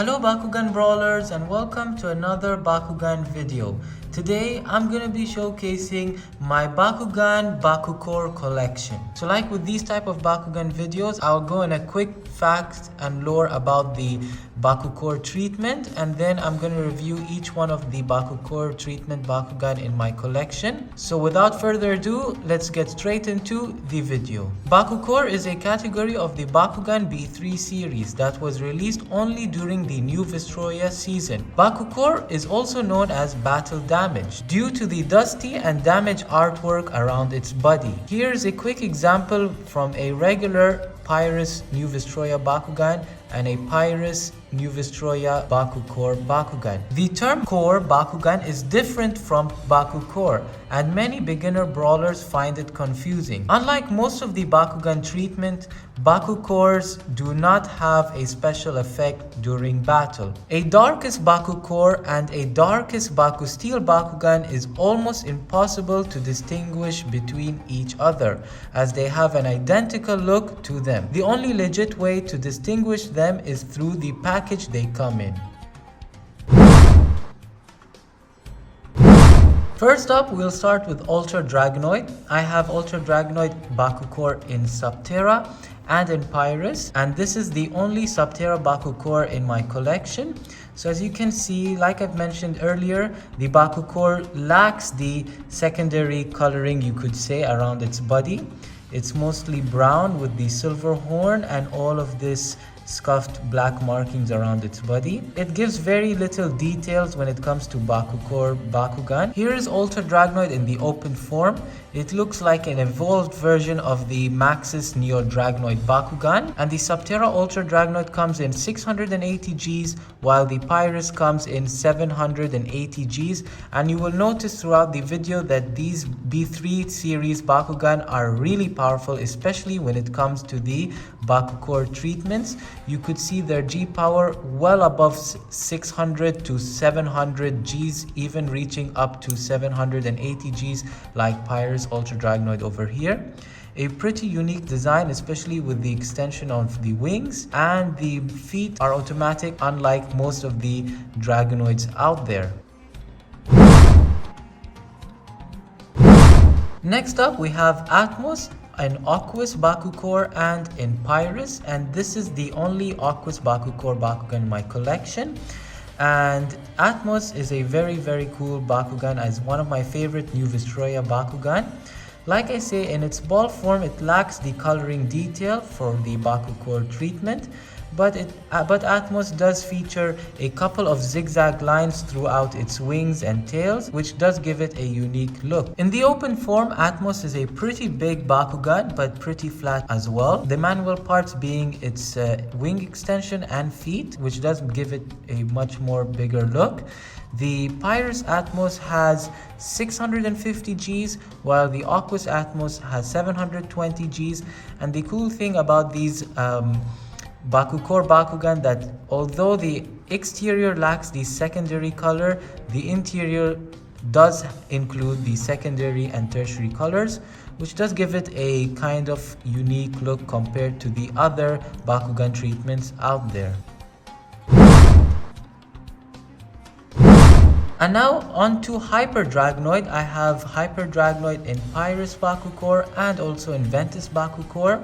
Hello Bakugan Brawlers and welcome to another Bakugan video. Today I'm going to be showcasing my Bakugan Bakucore collection. So like with these type of Bakugan videos, I'll go in a quick facts and lore about the Bakucore treatment, and then I'm going to review each one of the Bakucore treatment Bakugan in my collection. So without further ado, let's get straight into the video. Bakucore is a category of the Bakugan B3 series that was released only during the New Vestroia season. Bakucore is also known as battle damage due to the dusty and damaged artwork around its body. Here's a quick example from a regular Pyrus New Vestroia Bakugan and a Pyrus New Vestroia Bakucore Bakugan. The term core Bakugan is different from Bakucore, and many beginner brawlers find it confusing. Unlike most of the Bakugan treatment, Bakukores do not have a special effect during battle. A darkest Bakucore and a darkest Bakusteel Bakugan is almost impossible to distinguish between each other, as they have an identical look to them. The only legit way to distinguish them is through the package they come in. First up, we'll start with Ultra Dragonoid. I have Ultra Dragonoid Bakucore in Subterra and in Pyrus, and this is the only Subterra Bakucore in my collection. So as you can see, like I've mentioned earlier, the Bakucore lacks the secondary coloring, you could say, around its body. It's mostly brown with the silver horn and all of this scuffed black markings around its body. It gives very little details when it comes to Bakucore Bakugan. Here is Ultra Dragonoid in the open form. It looks like an evolved version of the Maxis Neo Dragonoid Bakugan, and the Subterra Ultra Dragonoid comes in 680 Gs while the Pyrus comes in 780 Gs, and you will notice throughout the video that these B3 series Bakugan are really powerful, especially when it comes to the Bakucore treatments. You could see their G power well above 600 to 700 Gs, even reaching up to 780 Gs like Pyrus Ultra Dragonoid over here. A pretty unique design, especially with the extension of the wings, and the feet are automatic, unlike most of the Dragonoids out there. Next up, we have Atmos in Aquos Bakucore and in Pyrus, and this is the only Aquos Bakucore Bakugan in my collection. And Atmos is a very cool Bakugan, as one of my favorite New Vestroia Bakugan. Like I say, in its ball form it lacks the coloring detail for the Bakucore treatment, but Atmos does feature a couple of zigzag lines throughout its wings and tails, which does give it a unique look. In the open form, Atmos is a pretty big Bakugan, but pretty flat as well. The manual parts being its wing extension and feet, which does give it a much more bigger look. The Pyrus Atmos has 650 Gs, while the Aquos Atmos has 720 Gs. And the cool thing about these Bakucore Bakugan, that although the exterior lacks the secondary color, the interior does include the secondary and tertiary colors, which does give it a kind of unique look compared to the other Bakugan treatments out there. And now on to Hyper Dragonoid. I have Hyper Dragonoid in Pyrus Bakucore and also in Ventus Bakucore.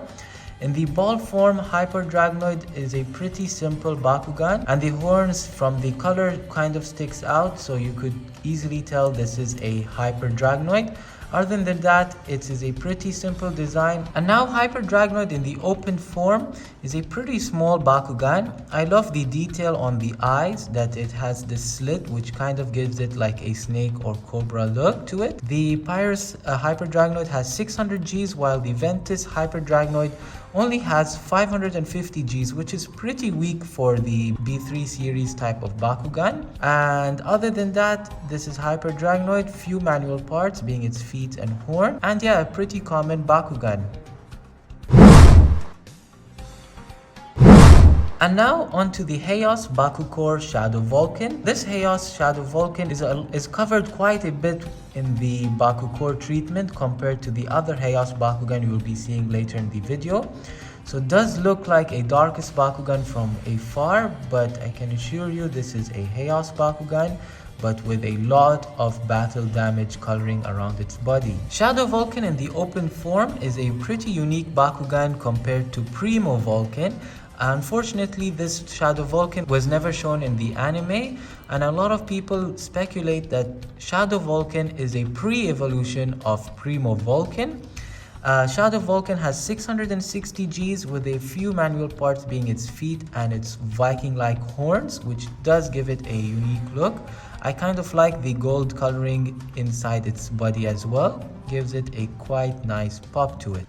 In the ball form, Hyper Dragonoid is a pretty simple Bakugan, and the horns from the color kind of sticks out, so you could easily tell this is a Hyper Dragonoid. Other than that, it is a pretty simple design. And now Hyper Dragonoid in the open form is a pretty small Bakugan. I love the detail on the eyes, that it has this slit which kind of gives it like a snake or cobra look to it. The Pyrus Hyper Dragonoid has 600 Gs, while the Ventus Hyper Dragonoid only has 550 Gs, which is pretty weak for the B3 series type of Bakugan. And other than that, this is Hyper Dragonoid, few manual parts being its feet and horn, and yeah, a pretty common Bakugan. And now onto the Chaos Bakucore Shadow Vulcan. This Chaos Shadow Vulcan is covered quite a bit in the Bakucore treatment compared to the other Chaos Bakugan you will be seeing later in the video. So it does look like a darkest Bakugan from afar, but I can assure you this is a Chaos Bakugan, but with a lot of battle damage coloring around its body. Shadow Vulcan in the open form is a pretty unique Bakugan compared to Primo Vulcan. Unfortunately, this Shadow Vulcan was never shown in the anime, and a lot of people speculate that Shadow Vulcan is a pre-evolution of Primo Vulcan. Shadow Vulcan has 660 Gs, with a few manual parts being its feet and its Viking-like horns, which does give it a unique look. I kind of like the gold coloring inside its body as well, gives it a quite nice pop to it.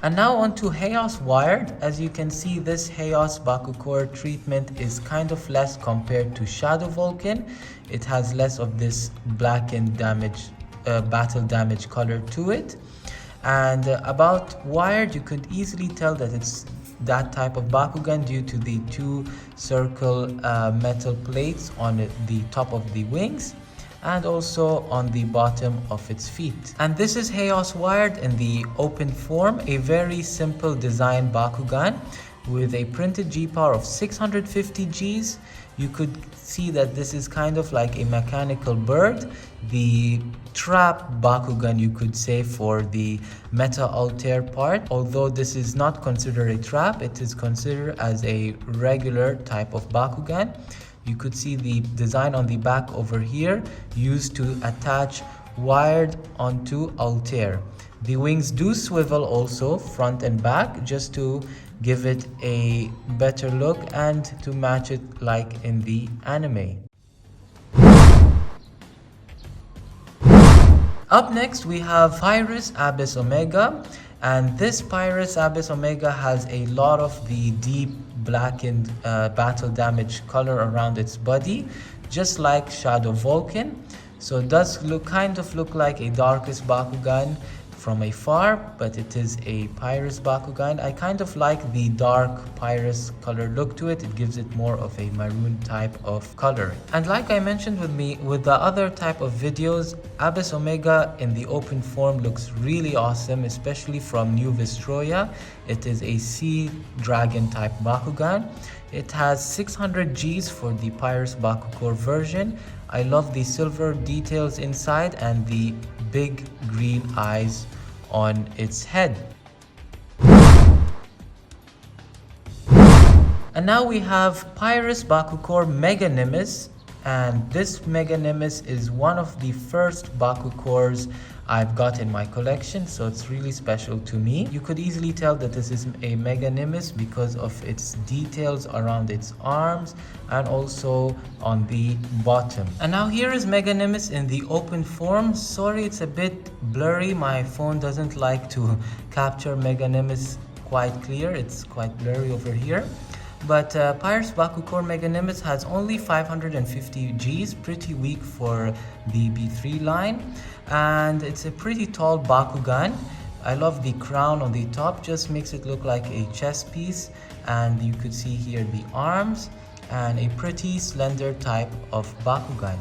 And now on to Chaos Wired. As you can see, this Chaos Bakucore treatment is kind of less compared to Shadow Vulcan. It has less of this blackened damage, battle damage color to it. And about Wired, you could easily tell that it's that type of Bakugan due to the two circle metal plates on the top of the wings, and also on the bottom of its feet. And this is Chaos Wired in the open form, a very simple design Bakugan with a printed G power of 650 Gs. You could see that this is kind of like a mechanical bird, the trap Bakugan you could say for the Meta Altair part. Although this is not considered a trap, it is considered as a regular type of Bakugan. You could see the design on the back over here, used to attach Wired onto Altair. The wings do swivel also, front and back, just to give it a better look and to match it like in the anime. Up next we have Pyrus Abyss Omega, and this Pyrus Abyss Omega has a lot of the deep blackened battle damage color around its body, just like Shadow Vulcan. So it does kind of look like a darkest Bakugan from afar, but it is a Pyrus Bakugan. I kind of like the dark Pyrus color look to it. It gives it more of a maroon type of color. And like I mentioned with the other type of videos, Abyss Omega in the open form looks really awesome, especially from New Vestroia. It is a sea dragon type Bakugan. It has 600 Gs for the Pyrus Bakucore version. I love the silver details inside and the big green eyes on its head. And now we have Pyrus Bakucore Mega Nimbus, and this Mega Nimbus is one of the first Bakukores I've got in my collection, so it's really special to me. You could easily tell that this is a Mega Nimbus because of its details around its arms and also on the bottom. And now here is Mega Nimbus in the open form. Sorry, it's a bit blurry. My phone doesn't like to capture Mega Nimbus quite clear. It's quite blurry over here. But Pyrus Bakucore Mega Nimbus has only 550 Gs, pretty weak for the B3 line, and it's a pretty tall Bakugan. I love the crown on the top, just makes it look like a chess piece, and you could see here the arms and a pretty slender type of Bakugan.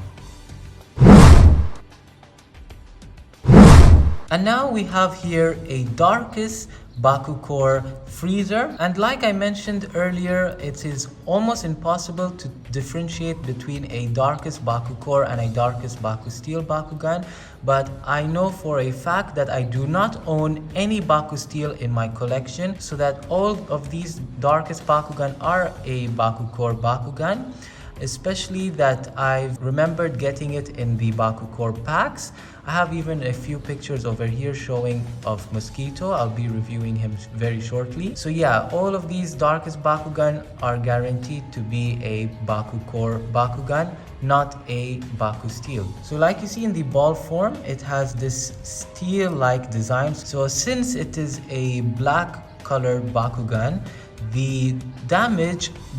And now we have here a darkest Bakucore Freezer, and like I mentioned earlier, it is almost impossible to differentiate between a darkest Bakucore and a darkest Bakusteel Bakugan, but I know for a fact that I do not own any Bakusteel in my collection, so that all of these darkest Bakugan are a Bakucore Bakugan. Especially that I've remembered getting it in the Bakucore packs. I have even a few pictures over here showing of Mosquito. I'll be reviewing him very shortly. So yeah, all of these darkest Bakugan are guaranteed to be a Bakucore Bakugan, not a Bakusteel. So like you see in the ball form, it has this steel-like design. So since it is a black colored Bakugan, the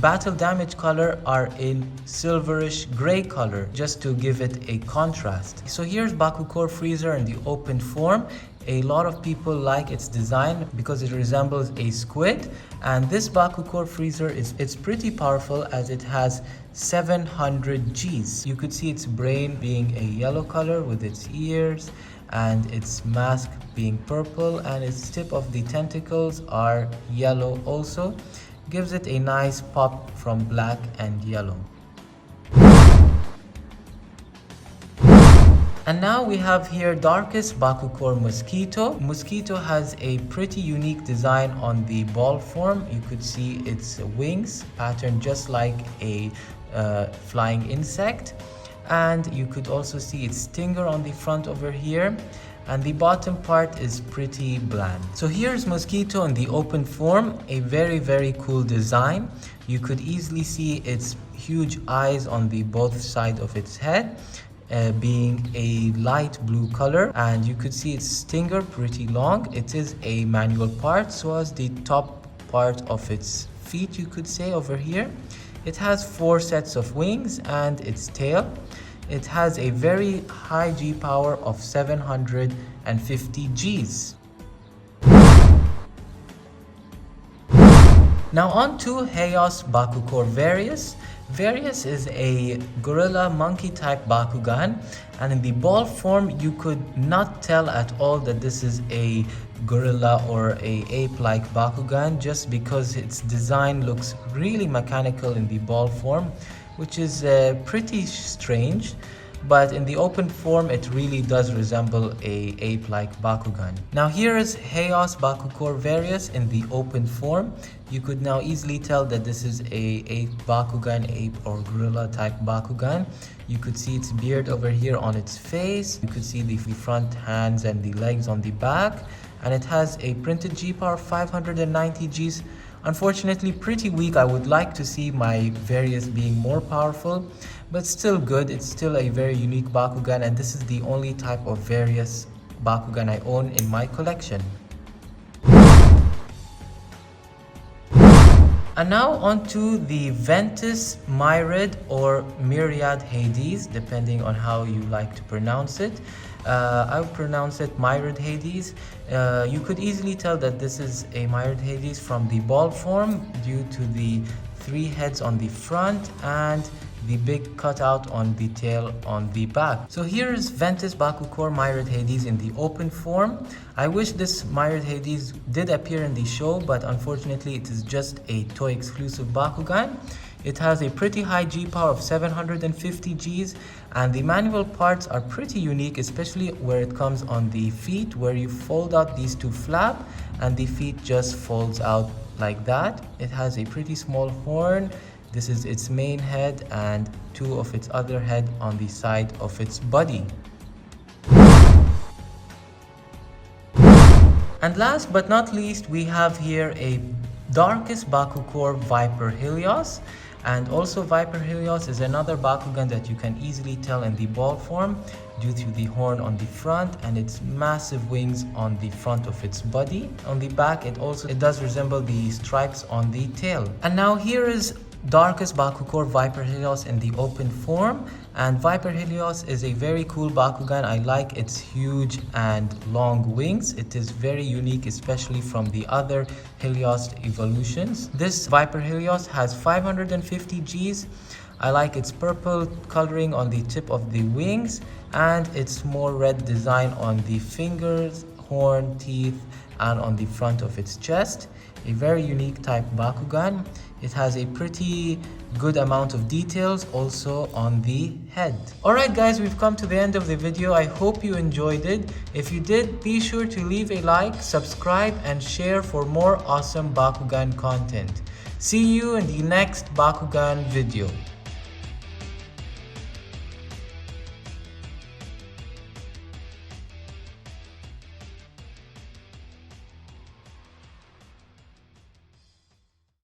battle damage color are in silverish gray color, just to give it a contrast. So here's Bakucore Freezer in the open form. A lot of people like its design because it resembles a squid, and this Bakucore Freezer it's pretty powerful as it has 700 Gs. You could see its brain being a yellow color with its ears, and its mask being purple, and its tip of the tentacles are yellow also. Gives it a nice pop from black and yellow. And now we have here darkest Bakucore Mosquito. Mosquito has a pretty unique design on the ball form. You could see its wings patterned just like a flying insect. And you could also see its stinger on the front over here. And the bottom part is pretty bland. So here's Mosquito in the open form, a very cool design. You could easily see its huge eyes on the both sides of its head. Being a light blue color, and you could see its stinger pretty long. It is a manual part, so as the top part of its feet, you could say, over here. It has 4 sets of wings and its tail. It has a very high G power of 750 Gs. Now on to Heios Bakucore Various. Various is a gorilla monkey type Bakugan, and in the ball form you could not tell at all that this is a gorilla or a ape-like Bakugan, just because its design looks really mechanical in the ball form, which is pretty strange. But in the open form it really does resemble a ape-like Bakugan. Now here is Heios Bakucore Various in the open form. You could now easily tell that this is a ape Bakugan, ape or gorilla type Bakugan. You could see its beard over here on its face. You could see the front hands and the legs on the back. And it has a printed G power of 590 Gs. Unfortunately pretty weak. I would like to see my Various being more powerful, but still good. It's still a very unique Bakugan, and this is the only type of Various Bakugan I own in my collection. And now on to the Ventus Myriad or Myriad Hades, depending on how you like to pronounce it. I would pronounce it Myriad Hades. You could easily tell that this is a Myriad Hades from the ball form due to the 3 heads on the front and the big cutout on the tail on the back. So here is Ventus Bakucore Myriad Hades in the open form. I wish this Myriad Hades did appear in the show, but unfortunately it is just a toy exclusive Bakugan. It has a pretty high G power of 750 Gs, and the manual parts are pretty unique, especially where it comes on the feet, where you fold out these 2 flaps and the feet just folds out like that. It has a pretty small horn. This is its main head and 2 of its other head on the side of its body. And last but not least, we have here a darkest Bakucore Viper Helios. And also Viper Helios is another Bakugan that you can easily tell in the ball form due to the horn on the front and its massive wings on the front of its body. On the back it does resemble the stripes on the tail. And now here is darkest Bakucore Viper Helios in the open form. And Viper Helios is a very cool Bakugan. I like its huge and long wings. It is very unique, especially from the other Helios evolutions. This Viper Helios has 550 Gs. I like its purple coloring on the tip of the wings and its more red design on the fingers, horn, teeth, and on the front of its chest. A very unique type Bakugan. It has a pretty good amount of details also on the head. Alright guys, we've come to the end of the video. I hope you enjoyed it. If you did, be sure to leave a like, subscribe, and share for more awesome Bakugan content. See you in the next Bakugan video.